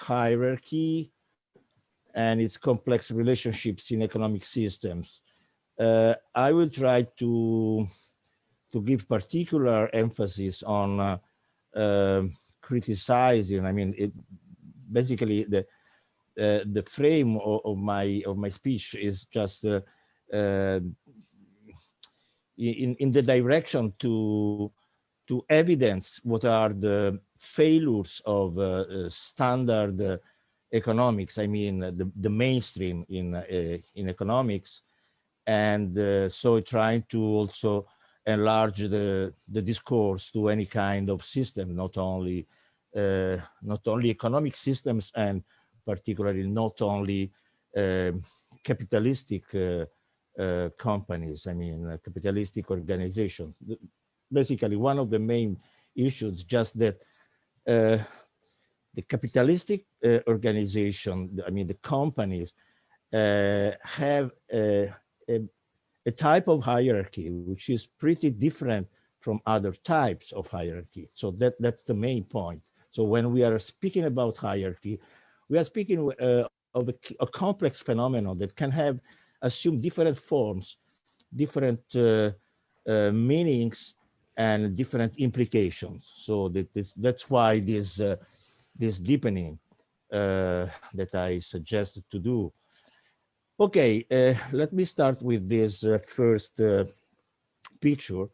hierarchy and its complex relationships in economic systems. I will try to give particular emphasis on criticizing. I mean, basically the frame of my speech is just in the direction to evidence what are the failures of standard economics. I mean, the mainstream in economics, and so trying to also enlarge the discourse to any kind of system, not only economic systems, and particularly not only capitalistic companies. I mean, capitalistic organizations. Basically, one of the main issues just that the capitalistic organization, I mean, the companies have a type of hierarchy which is pretty different from other types of hierarchy. So that's the main point. So when we are speaking about hierarchy, we are speaking of a complex phenomenon that can assume different forms, different meanings, and different implications. So that's why this deepening that I suggested to do. Okay, let me start with this first picture,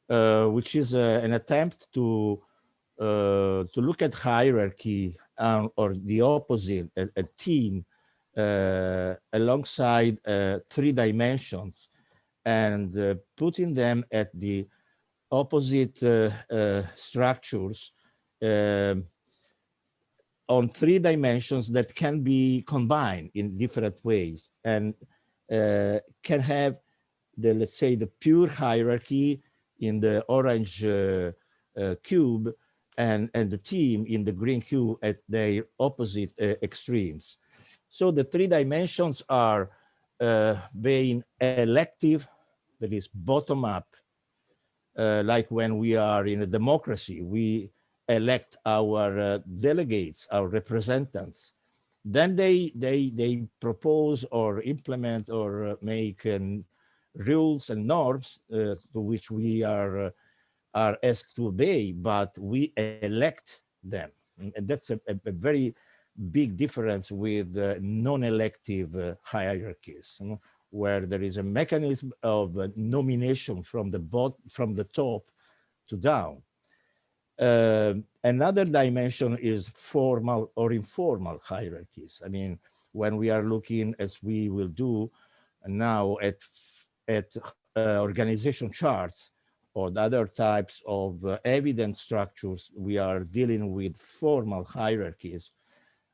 which is an attempt to look at hierarchy or the opposite, a team alongside 3 dimensions, and putting them at the opposite structures on 3 dimensions that can be combined in different ways, and can have the, let's say, the pure hierarchy in the orange cube, and the team in the green cube at their opposite extremes. So the 3 dimensions are being elective, that is bottom up, like when we are in a democracy, we elect our delegates, our representatives. Then they propose or implement or make rules and norms to which we are asked to obey, but we elect them. And that's a very big difference with non-elective hierarchies, you know, where there is a mechanism of nomination from the top to down. Another dimension is formal or informal hierarchies. I mean, when we are looking, as we will do now, at organization charts or the other types of evidence structures, we are dealing with formal hierarchies,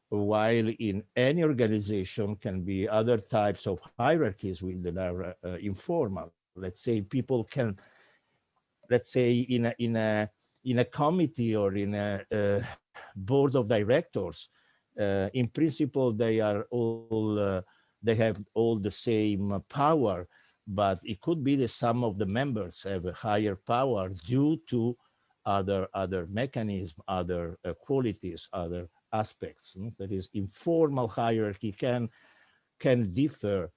while in any organization can be other types of hierarchies that are informal. Let's say people can, let's say in a committee or in a board of directors, in principle they are all they have all the same power, but it could be that some of the members have a higher power due to other mechanisms, other qualities, other aspects. That is, informal hierarchy can differ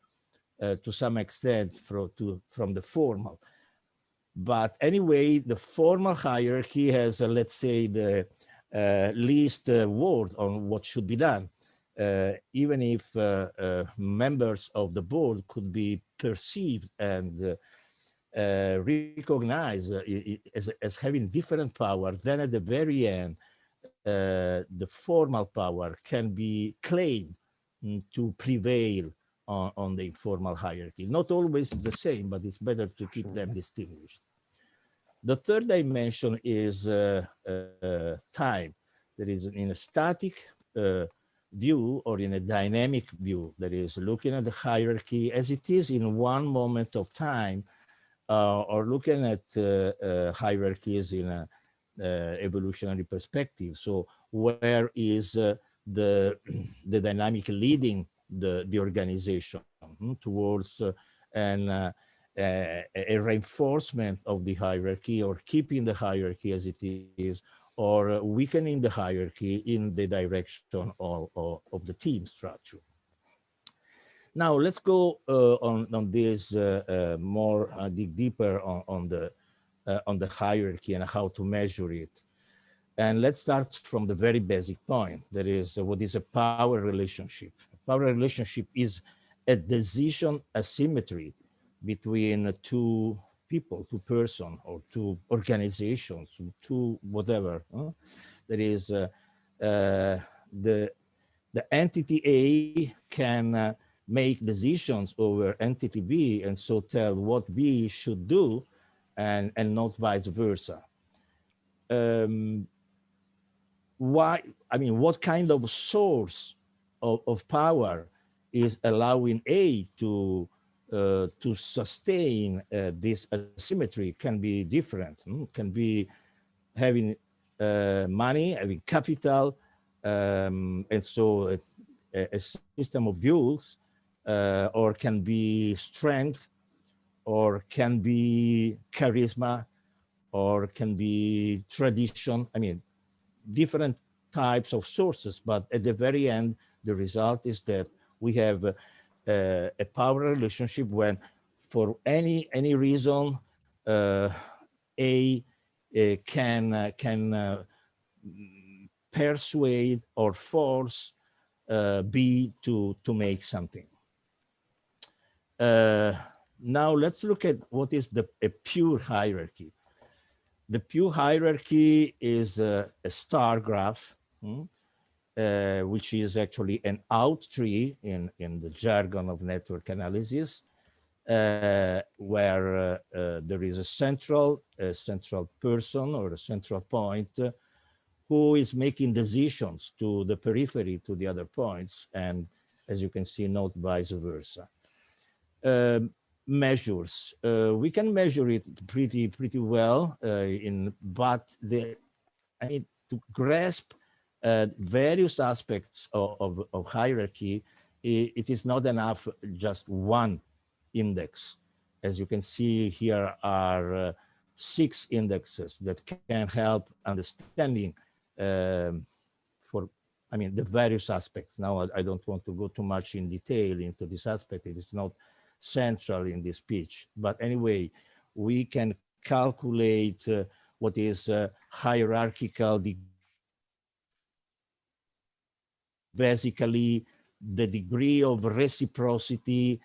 to some extent from the formal. But anyway, the formal hierarchy has, let's say, the least word on what should be done, even if members of the board could be perceived and recognized as having different power. Then at the very end, the formal power can be claimed to prevail on the informal hierarchy. Not always the same, but it's better to keep them distinguished. The third dimension is time. That is, in a static view or in a dynamic view, that is looking at the hierarchy as it is in one moment of time, or looking at hierarchies in a evolutionary perspective. So where is the dynamic leading the organization towards a reinforcement of the hierarchy, or keeping the hierarchy as it is, or weakening the hierarchy in the direction of the team structure. Now let's go on this more dig deeper on the hierarchy and how to measure it. And let's start from the very basic point. That is, what is a power relationship? A power relationship is a decision asymmetry between two people, two persons, or two organizations, two whatever. That is, the entity A can make decisions over entity B and so tell what B should do, and not vice versa. Why? I mean, what kind of source of power is allowing A to sustain this asymmetry? Can be different. Can be having money, having capital, and so a system of rules, or can be strength, or can be charisma, or can be tradition. I mean, different types of sources, but at the very end, the result is that we have a power relationship when, for any reason, A can persuade or force B to make something. Now let's look at what is a pure hierarchy. The pure hierarchy is a star graph, which is actually an out tree in the jargon of network analysis, where there is a central person or a central point who is making decisions to the periphery, to the other points, and as you can see, not vice versa. Measures. We can measure it pretty well, but I need to grasp various aspects of hierarchy. It is not enough just one index. As you can see, here are 6 indexes that can help understanding the various aspects. Now, I don't want to go too much in detail into this aspect. It is not central in this speech. But anyway, we can calculate what is hierarchical degree. Basically, the degree of reciprocity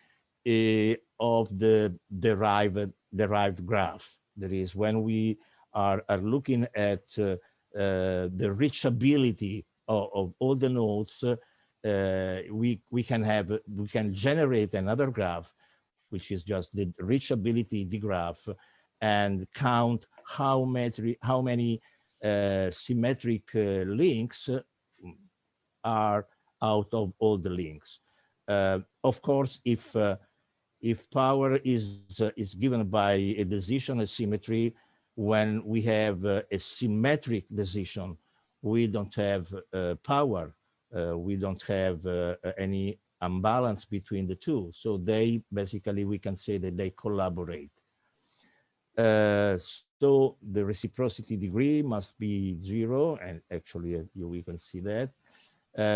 of the derived graph. That is, when we are looking at the reachability of all the nodes, we can generate another graph, which is just the reachability the graph, and count how many symmetric links are out of all the links. Of course, if power is given by a decision asymmetry, when we have a symmetric decision, we don't have power. We don't have any imbalance between the two. So they basically, we can say that they collaborate. So the reciprocity degree must be 0, and actually we can see that.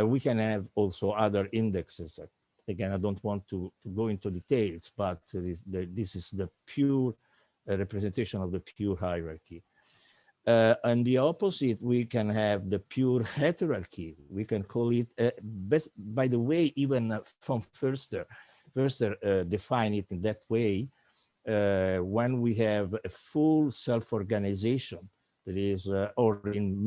We can have also other indexes. Again, I don't want to go into details, but this is the pure representation of the pure hierarchy. And the opposite, we can have the pure heterarchy. We can call it, by the way, even von Förster define it in that way. When we have a full self-organization, that is, or in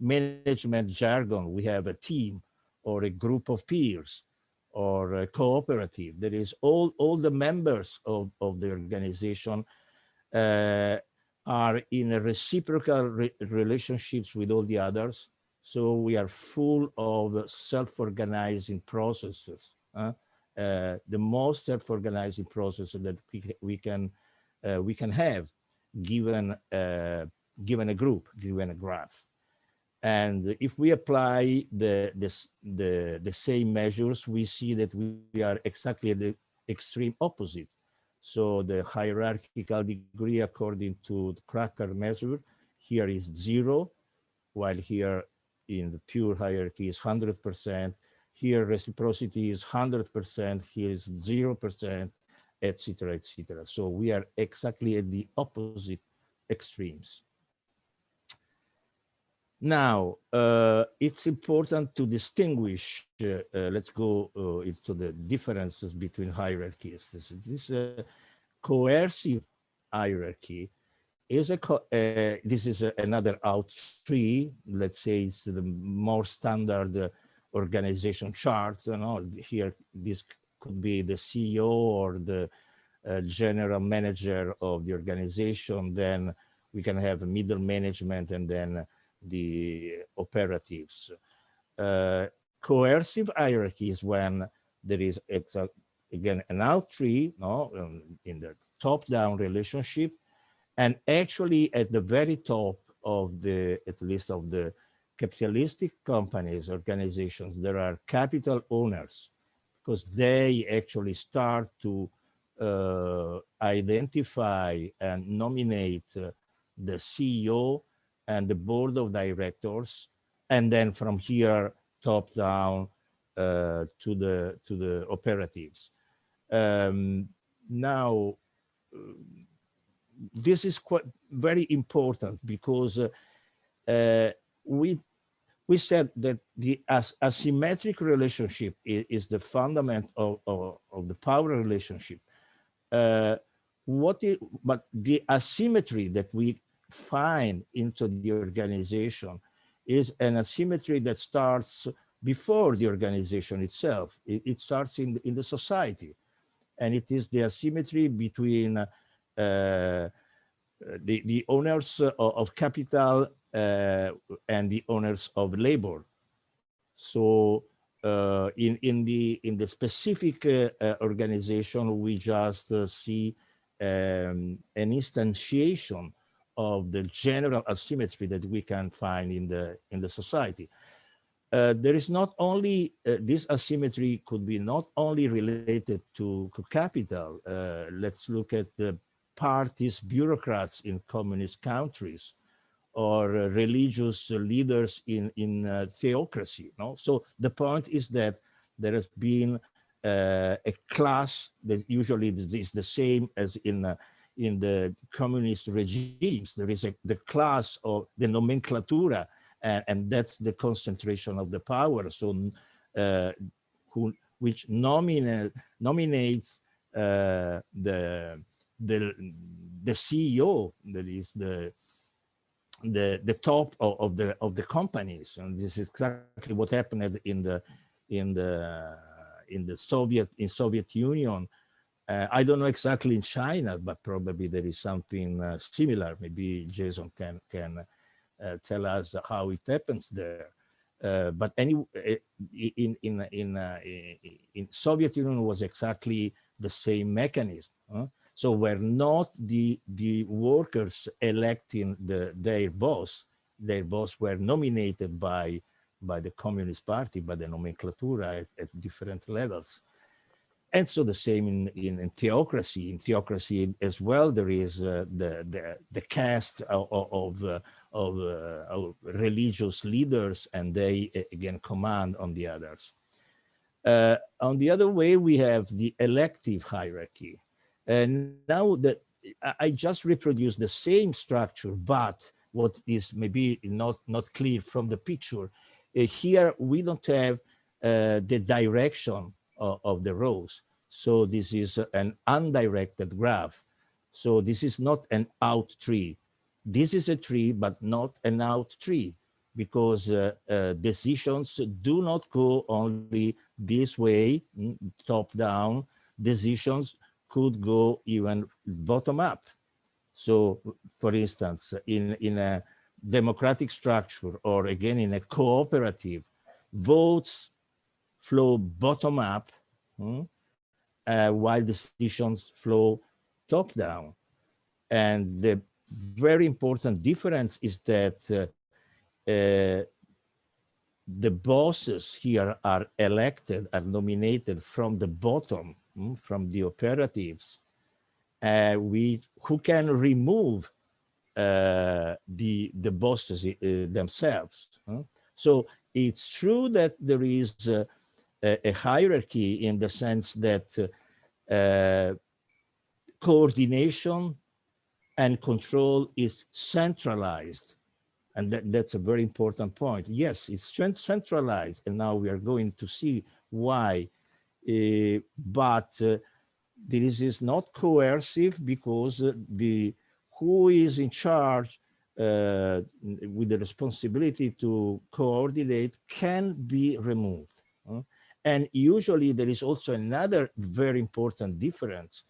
management jargon, we have a team or a group of peers or a cooperative. That is, all the members of the organization are in a reciprocal relationships with all the others. So we are full of self-organizing processes. The most self-organizing process that we can have given a group, given a graph. And if we apply the same measures, we see that we are exactly at the extreme opposite. So the hierarchical degree, according to the Cracker measure, here is 0. while here in the pure hierarchy is 100%. Here reciprocity is 100%, here is 0%, etc., etc. So we are exactly at the opposite extremes. Now, it's important to distinguish, let's go into the differences between hierarchies. This coercive hierarchy is this is another out tree. Let's say it's the more standard organization chart. You know, here this could be the CEO or the general manager of the organization. Then we can have middle management and then the operatives. Coercive hierarchy is when there is again an out tree, no, in the top-down relationship, and actually at the very top of the, at least of the capitalistic companies, organizations, there are capital owners, because they actually start to identify and nominate the CEO and the board of directors, and then from here top down to the operatives. Now, this is quite very important because we said that the asymmetric relationship is the fundament of the power relationship. But the asymmetry that we find into the organization is an asymmetry that starts before the organization itself. It starts in the society, and it is the asymmetry between the owners of capital and the owners of labor. So in the specific organization, we just see an instantiation of the general asymmetry that we can find in the society. There is not only this asymmetry could be not only related to capital. Let's look at the parties, bureaucrats in communist countries, or religious leaders in theocracy. No? So the point is that there has been a class that usually is the same as in the communist regimes. There is the class of the nomenclatura, and that's the concentration of the power. So which nominates the CEO, that is the top of the companies. And this is exactly what happened in the Soviet Union. I don't know exactly in China, but probably there is something similar. Maybe Jason can tell us how it happens there. But anyway, in Soviet Union was exactly the same mechanism. So were not the workers electing their boss were nominated by the Communist Party, by the nomenclatura at different levels. And so the same in theocracy. In theocracy as well, there is the caste of religious leaders, and they again command on the others. On the other way, we have the elective hierarchy. And now that I just reproduced the same structure, but what is maybe not clear from the picture, here we don't have the direction of the rows. So this is an undirected graph. So this is not an out tree. This is a tree, but not an out tree, because decisions do not go only this way, top down. Decisions could go even bottom up. So for instance, in a democratic structure, or again in a cooperative, votes flow bottom up, while decisions flow top down. And the very important difference is that the bosses here are elected, are nominated from the bottom, from the operatives, who can remove the bosses themselves. So it's true that there is a hierarchy in the sense that coordination and control is centralized. And that's a very important point. Yes, it's centralized, and now we are going to see why. But this is not coercive because the who is in charge with the responsibility to coordinate can be removed. And usually there is also another very important difference,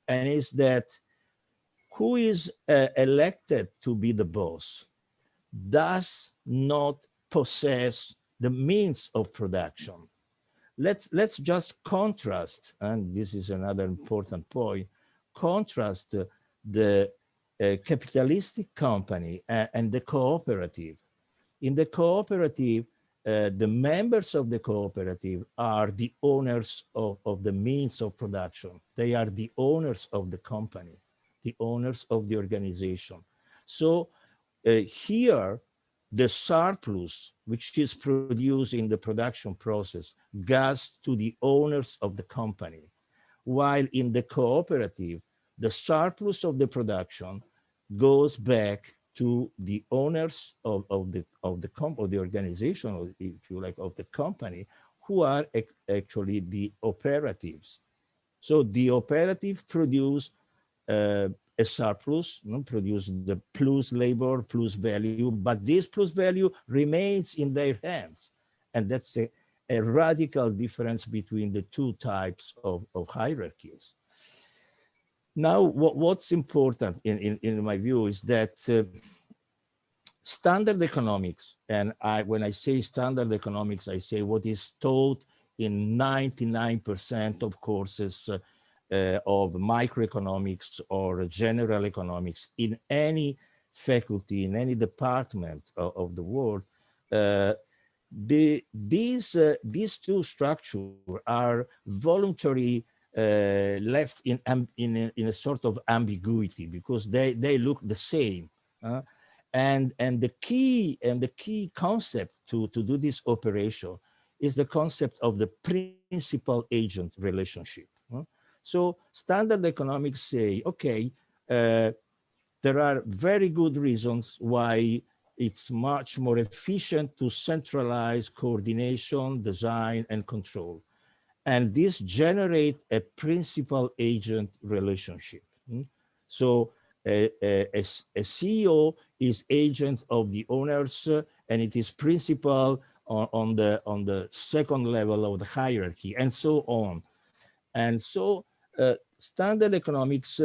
and is that who is elected to be the boss does not possess the means of production. Let's just contrast, and this is another important point, contrast the capitalistic company and the cooperative. In the cooperative, the members of the cooperative are the owners of the means of production. They are the owners of the company, the owners of the organization. So here, the surplus, which is produced in the production process, goes to the owners of the company, while in the cooperative, the surplus of the production goes back to the owners of the organization, or if you like, of the company, who are actually the operatives. So the operative produce a surplus, produce the plus labor, plus value, but this plus value remains in their hands. And that's a radical difference between the two types of hierarchies. Now, what's important in my view is that standard economics, and when I say standard economics, I say what is taught in 99% of courses of microeconomics or general economics in any faculty, in any department of the world. These two structures are voluntarily left in a sort of ambiguity because they look the same. And the key concept to do this operation is the concept of the principal agent relationship. So standard economics say, okay, there are very good reasons why it's much more efficient to centralize coordination, design, and control. And this generate a principal agent relationship. So a CEO is agent of the owners, and it is principal on the second level of the hierarchy, and so on. And so standard economics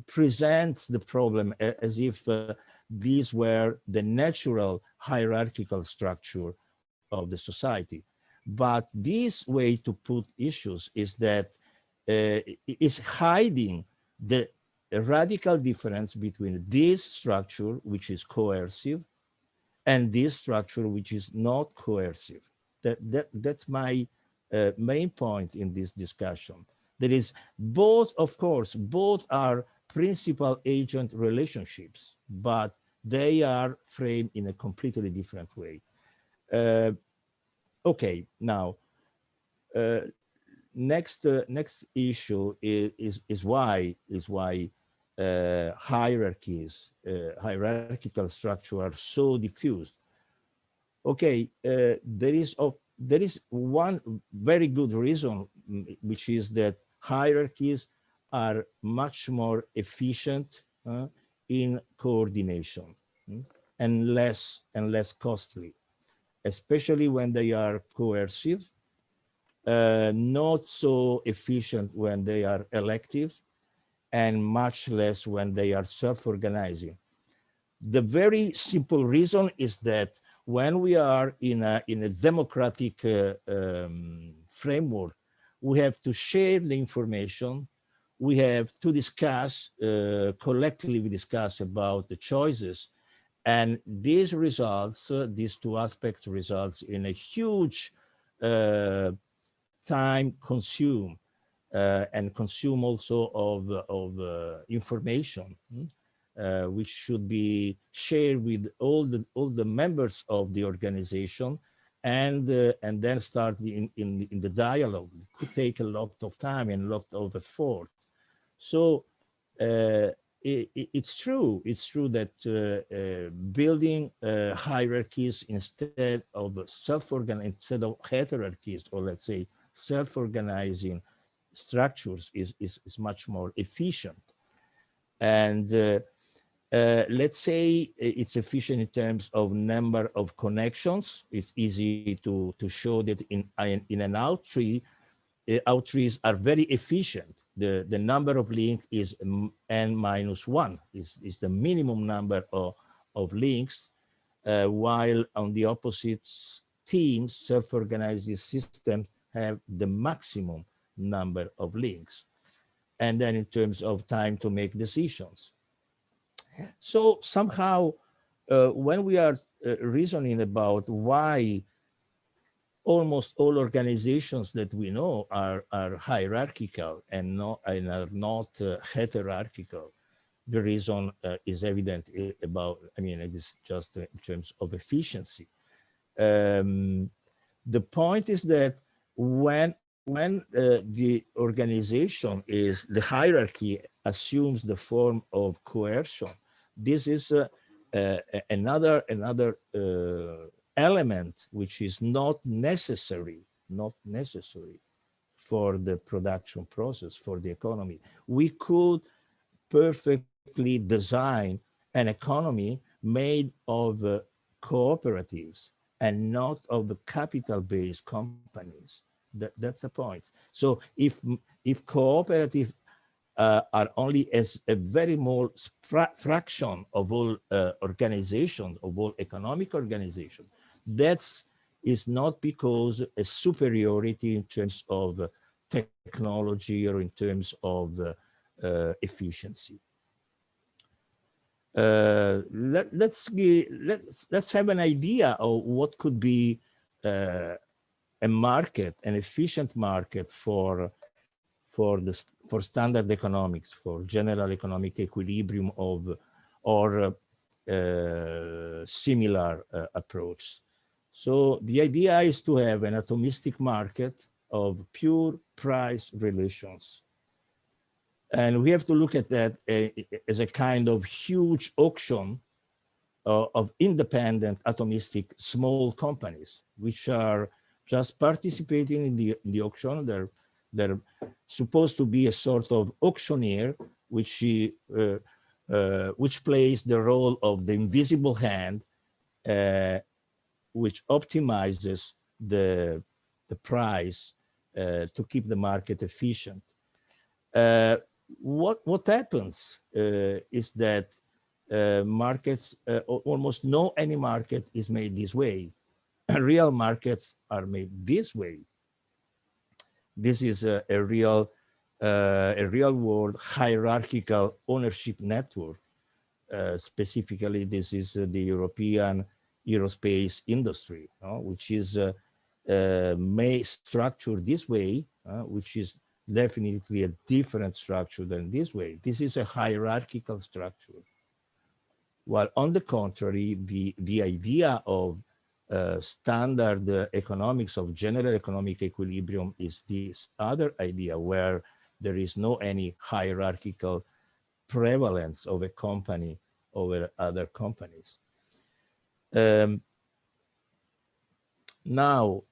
presents the problem as if these were the natural hierarchical structure of the society. But this way to put issues is that is hiding the radical difference between this structure, which is coercive, and this structure, which is not coercive. That's my main point in this discussion. There is both, of course, both are principal agent relationships, but they are framed in a completely different way. Okay, now, next issue is why hierarchical structure are so diffused. Okay, there is one very good reason, which is that hierarchies are much more efficient in coordination and less costly, especially when they are coercive, not so efficient when they are elective, and much less when they are self-organizing. The very simple reason is that when we are in a democratic framework, we have to share the information, we have to discuss, collectively we discuss about the choices, and these results, these two aspects results in a huge time consume and consume also of information. which should be shared with all the members of the organization, and then start in the dialogue. It could take a lot of time and a lot of effort. So it's true that building hierarchies instead of instead of hierarchies, or let's say self-organizing structures is much more efficient. And let's say it's efficient in terms of number of connections. It's easy to show that in an out tree, out trees are very efficient. The number of links is n minus 1, is the minimum number of links, while on the opposite teams, self-organized systems have the maximum number of links. And then in terms of time to make decisions. So somehow, when we are reasoning about why almost all organizations that we know are hierarchical and are not hierarchical, the reason is evident about, I mean, it is just in terms of efficiency. The point is that when the organization is, the hierarchy assumes the form of coercion, this is another element which is not necessary for the production process, for the economy. We could perfectly design an economy made of cooperatives and not of the capital-based companies. That's the point. So if cooperative are only as a very small fraction of all organizations, of all economic organizations, that is not because a superiority in terms of technology or in terms of efficiency. Let's have an idea of what could be a market, an efficient market for standard economics, for general economic equilibrium or similar approach. So the idea is to have an atomistic market of pure price relations. And we have to look at that as a kind of huge auction of independent atomistic small companies, which are just participating in the auction. They're supposed to be a sort of auctioneer, which plays the role of the invisible hand, which optimizes the price to keep the market efficient. What happens is that markets, almost any market is made this way. Real markets are made this way. This is a real world hierarchical ownership network. Specifically, this is the European aerospace industry, which is structured this way, which is definitely a different structure than this way. This is a hierarchical structure. While on the contrary, the idea of standard economics, of general economic equilibrium, is this other idea where there is no any hierarchical prevalence of a company over other companies. Now,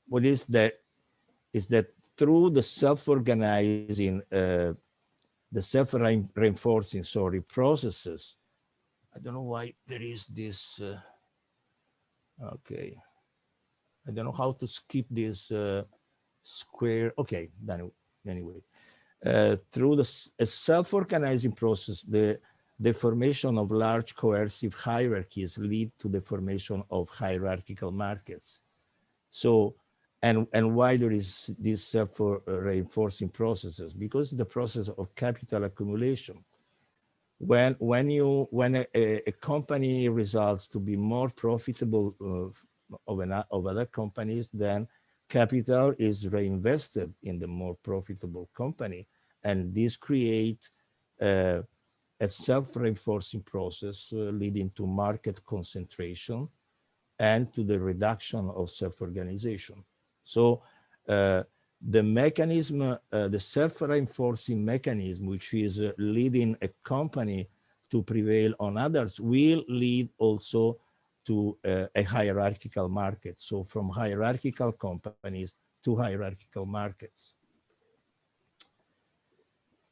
what is that through the self-organizing, the self-reinforcing, processes. I don't know why there is this, okay. I don't know how to skip this square. Okay, then anyway. Through the self-organizing process, the formation of large coercive hierarchies lead to the formation of hierarchical markets. So, and why there is this self-reinforcing processes? Because the process of capital accumulation. When a company results to be more profitable of other companies, then capital is reinvested in the more profitable company, and this creates uh, a self-reinforcing process leading to market concentration and to the reduction of self-organization. So the mechanism, the self-reinforcing mechanism, which is leading a company to prevail on others, will lead also to a hierarchical market. So from hierarchical companies to hierarchical markets.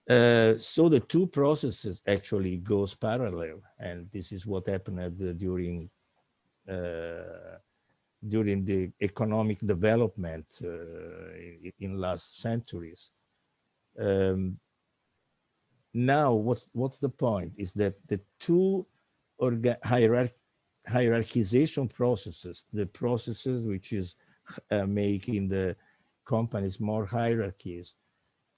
So the two processes actually goes parallel, and this is what happened during the economic development in last centuries. Now, what's the point is that the two hierarchization processes, the processes which is making the companies more hierarchies,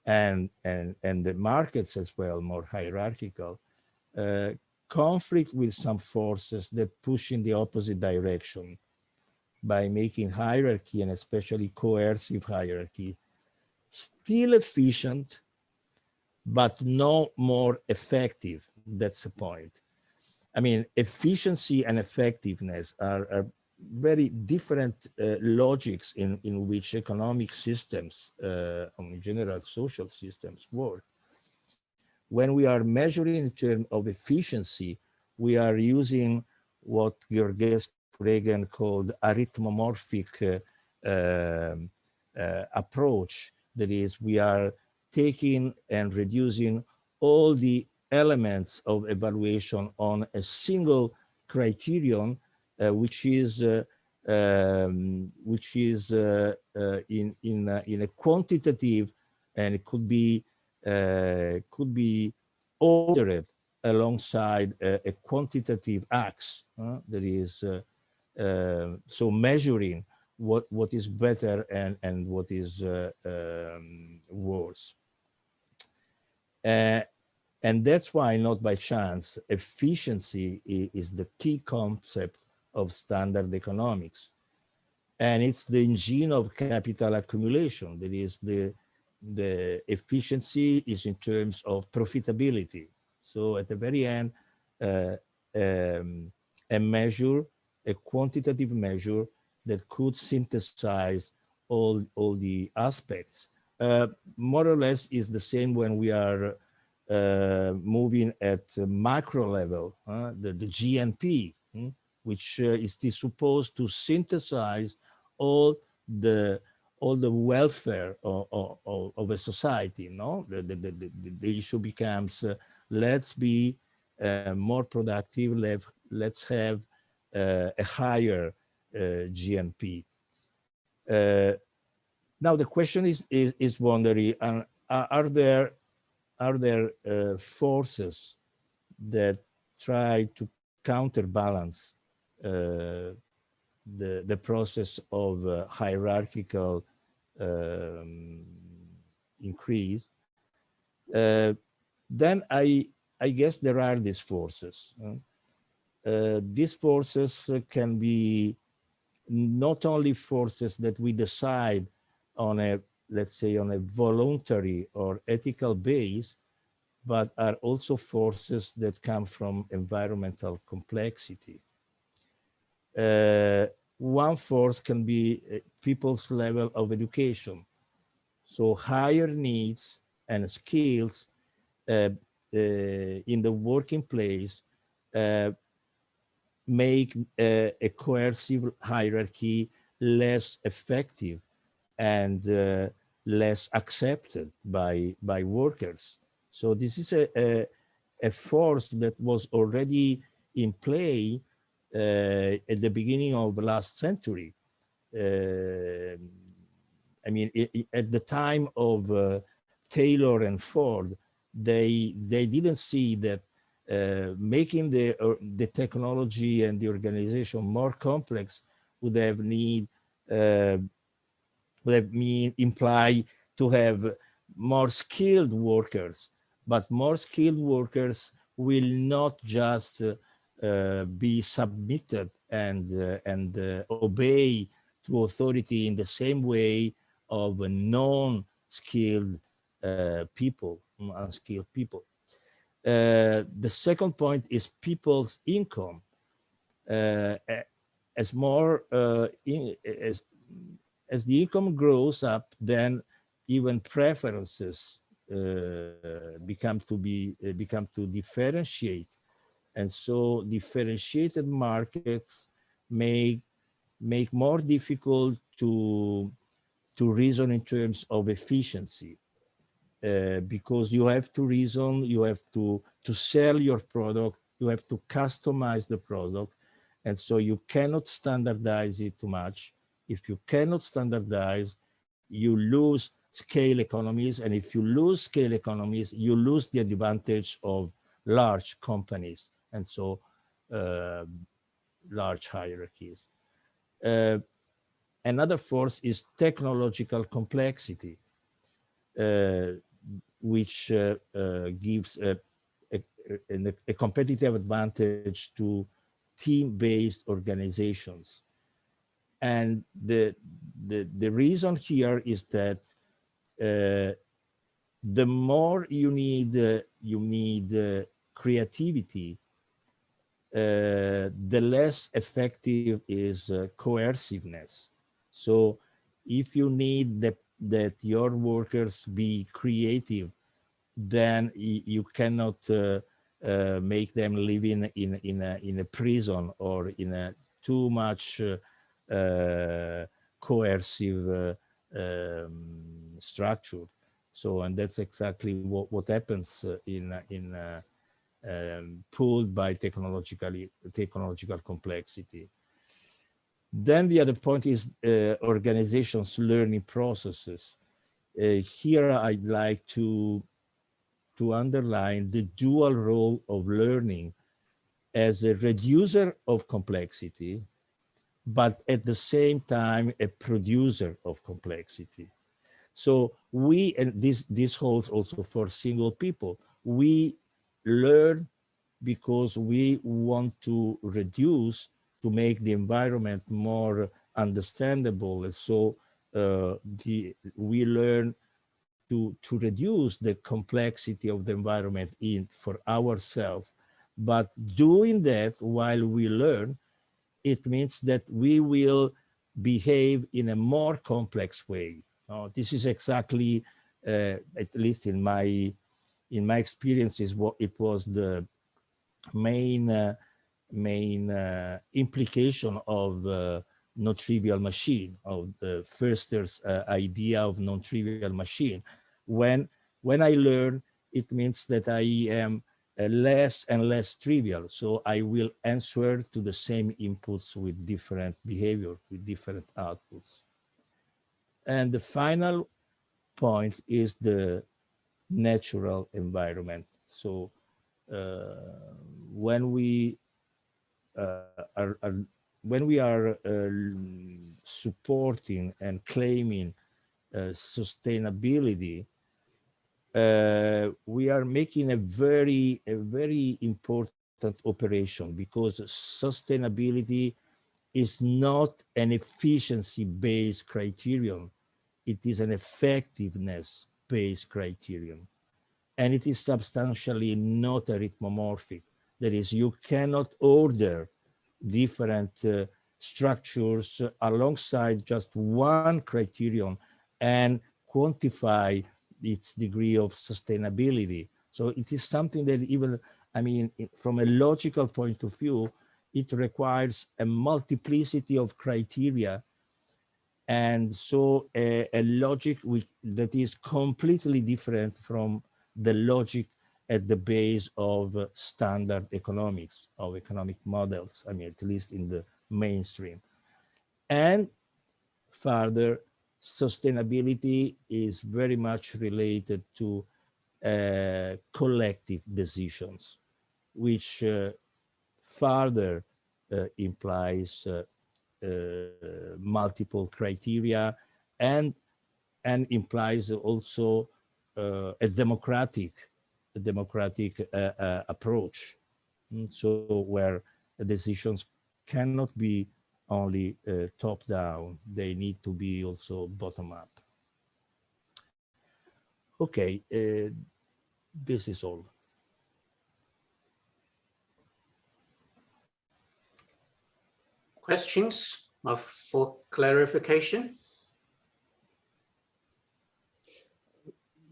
and the markets as well more hierarchical, conflict with some forces that push in the opposite direction by making hierarchy, and especially coercive hierarchy, still efficient, but no more effective. That's the point. I mean, efficiency and effectiveness are very different logics in which economic systems, in general social systems work. When we are measuring in terms of efficiency, we are using what Georges Reagan called Erythromorphic approach. That is, we are taking and reducing all the elements of evaluation on a single criterion, which is in a quantitative, and it could be ordered alongside a quantitative axe. That is, so measuring what is better and what is worse. And that's why, not by chance, efficiency is the key concept of standard economics. And it's the engine of capital accumulation. That is, the efficiency is in terms of profitability. So at the very end, a measure, a quantitative measure that could synthesize all the aspects. More or less is the same when we are moving at macro level, the GNP, which is supposed to synthesize all the welfare of a society. No, the issue becomes let's be more productive. Let's have a higher GNP. Now the question is wondering, are there forces that try to counterbalance the process of hierarchical increase? Then I guess there are these forces. These forces can be not only forces that we decide on a, let's say, on a voluntary or ethical base, but are also forces that come from environmental complexity. One force can be people's level of education. So higher needs and skills in the working place make a coercive hierarchy less effective and less accepted by workers. So this is a force that was already in play at the beginning of the last century. I mean, at the time of Taylor and Ford, they didn't see that making the technology and the organization more complex would have imply to have more skilled workers, but more skilled workers will not just be submitted and obey to authority in the same way of non-skilled people, unskilled people. The second point is people's income. As more as the income grows up, then even preferences become to differentiate, and so differentiated markets make more difficult to reason in terms of efficiency, because you have to reason, you have to sell your product, you have to customize the product, and so you cannot standardize it too much. If you cannot standardize, you lose scale economies, and if you lose scale economies, you lose the advantage of large companies, and so large hierarchies. Another force is technological complexity, which gives a competitive advantage to team-based organizations. And the reason here is that the more you need creativity, the less effective is coerciveness. So if you need that your workers be creative, then you cannot make them live in a prison or in a too much coercive structure. So, and that's exactly what happens pulled by technological complexity. Then the other point is organizations' learning processes. Here I'd like to underline the dual role of learning as a reducer of complexity, but at the same time a producer of complexity. So we, and this holds also for single people, we learn because we want to reduce, to make the environment more understandable. And so we learn to reduce the complexity of the environment for ourselves. But doing that while we learn, it means that we will behave in a more complex way. This is exactly, at least in my experiences, what it was the main implication of non-trivial machine, of the Foerster's idea of non-trivial machine. When I learn, it means that I am less and less trivial. So I will answer to the same inputs with different behavior, with different outputs. And the final point is the natural environment. So when we are supporting and claiming sustainability, we are making a very important operation, because sustainability is not an efficiency-based criterion. It is an effectiveness-based criterion. And it is substantially not arithmomorphic. That is, you cannot order different structures alongside just one criterion and quantify its degree of sustainability. So it is something that even, I mean, from a logical point of view, it requires a multiplicity of criteria. And so a logic that is completely different from the logic at the base of standard economics, of economic models, I mean, at least in the mainstream. And further, sustainability is very much related to collective decisions, which further implies multiple criteria and implies also a democratic approach. So where the decisions cannot be only top down, they need to be also bottom up. Okay, this is all. questions for clarification?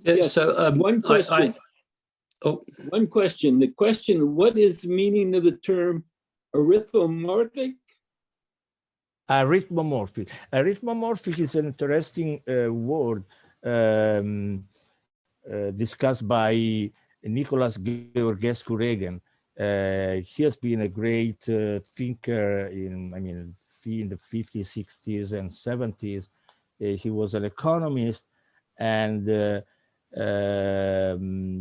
Yes, So one question. One question. The question, what is the meaning of the term arithmomorphic? Erythromorphic. Erythromorphic is an interesting word discussed by Nicholas Georgescu-Reagan. He has been a great thinker in the 50s, 60s, and 70s. He was an economist, and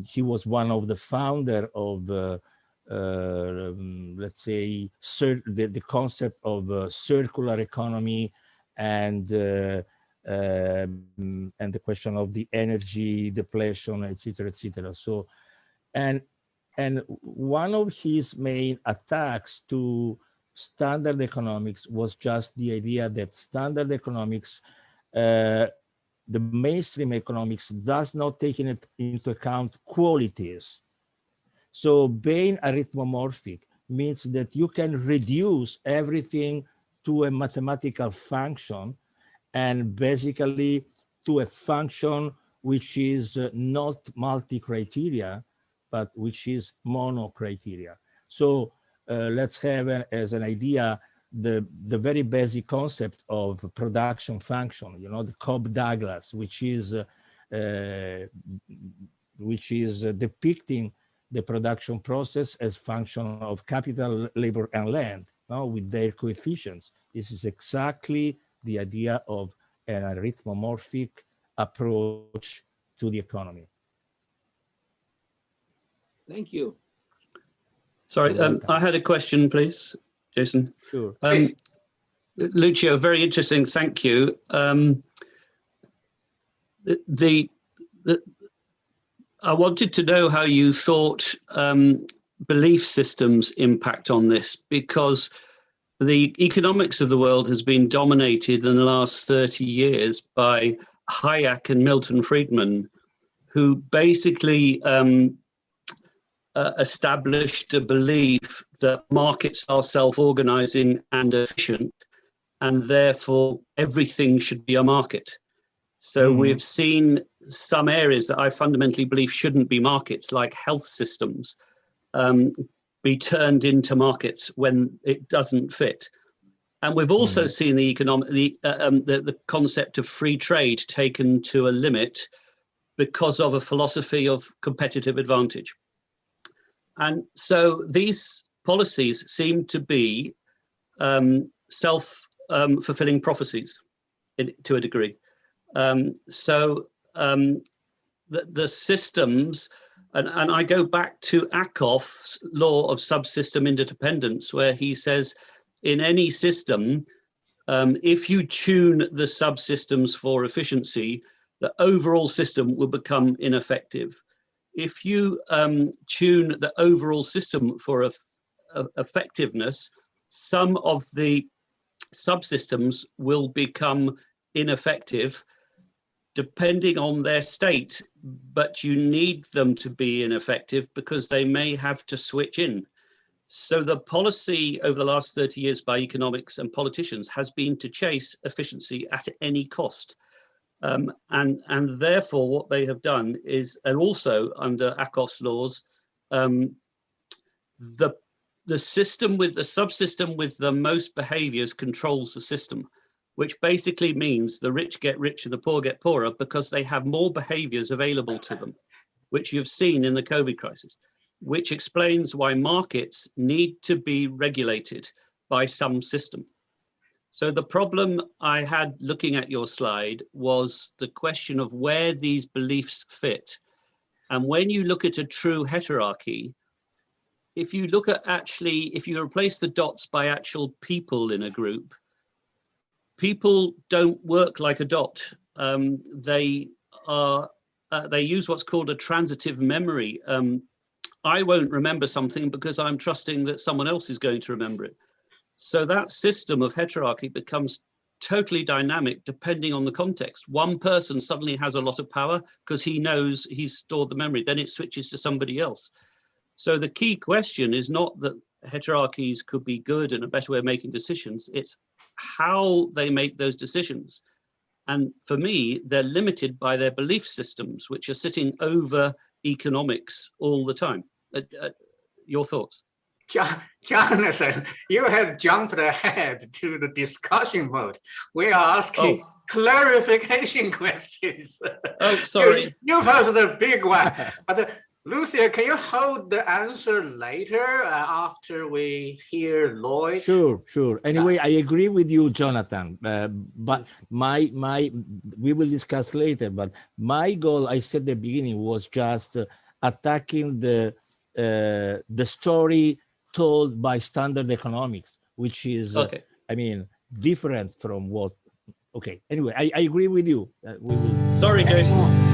he was one of the founder of let's say the concept of circular economy and the question of the energy depletion, etc., etc. So, and one of his main attacks to standard economics was just the idea that standard economics, the mainstream economics, does not take into account qualities. So being arithmomorphic means that you can reduce everything to a mathematical function, and basically to a function which is not multi-criteria, but which is mono-criteria. So let's have as an idea the very basic concept of production function, you know, the Cobb-Douglas, which is depicting the production process as function of capital, labor, and land, with their coefficients. This is exactly the idea of an arithmomorphic approach to the economy. Thank you. Sorry, I had a question, please, Jason. Sure. Lucio, very interesting. Thank you. I wanted to know how you thought belief systems impact on this, because the economics of the world has been dominated in the last 30 years by Hayek and Milton Friedman, who basically established a belief that markets are self-organizing and efficient, and therefore everything should be a market. So we've seen some areas that I fundamentally believe shouldn't be markets, like health systems, be turned into markets when it doesn't fit. And we've also seen the concept of free trade taken to a limit because of a philosophy of competitive advantage. And so these policies seem to be self-fulfilling prophecies to a degree. The systems, and I go back to Ackoff's law of subsystem interdependence, where he says in any system, if you tune the subsystems for efficiency, the overall system will become ineffective. If you tune the overall system for effectiveness, some of the subsystems will become ineffective depending on their state, but you need them to be ineffective because they may have to switch in. So the policy over the last 30 years by economics and politicians has been to chase efficiency at any cost. And therefore what they have done is, and also under Ackoff's laws, the system with the subsystem with the most behaviors controls the system, which basically means the rich get richer, the poor get poorer, because they have more behaviors available to them, which you've seen in the COVID crisis, which explains why markets need to be regulated by some system. So the problem I had looking at your slide was the question of where these beliefs fit. And when you look at a true heterarchy, if you look at if you replace the dots by actual people in a group, people don't work like a dot. They use what's called a transitive memory. I won't remember something because I'm trusting that someone else is going to remember it. So that system of heterarchy becomes totally dynamic depending on the context. One person suddenly has a lot of power because he knows he's stored the memory, then it switches to somebody else. So the key question is not that heterarchies could be good and a better way of making decisions. It's how they make those decisions. And for me, they're limited by their belief systems, which are sitting over economics all the time. Your thoughts? Jonathan, you have jumped ahead to the discussion mode. We are asking clarification questions. Oh, sorry. You posed the big one. But Lucio, can you hold the answer later after we hear Lloyd? Sure. Anyway, I agree with you, Jonathan. But we will discuss later. But my goal, I said at the beginning, was just attacking the story told by standard economics, which is, I mean, different from what. Okay. Anyway, I agree with you. We will. Sorry, Jason.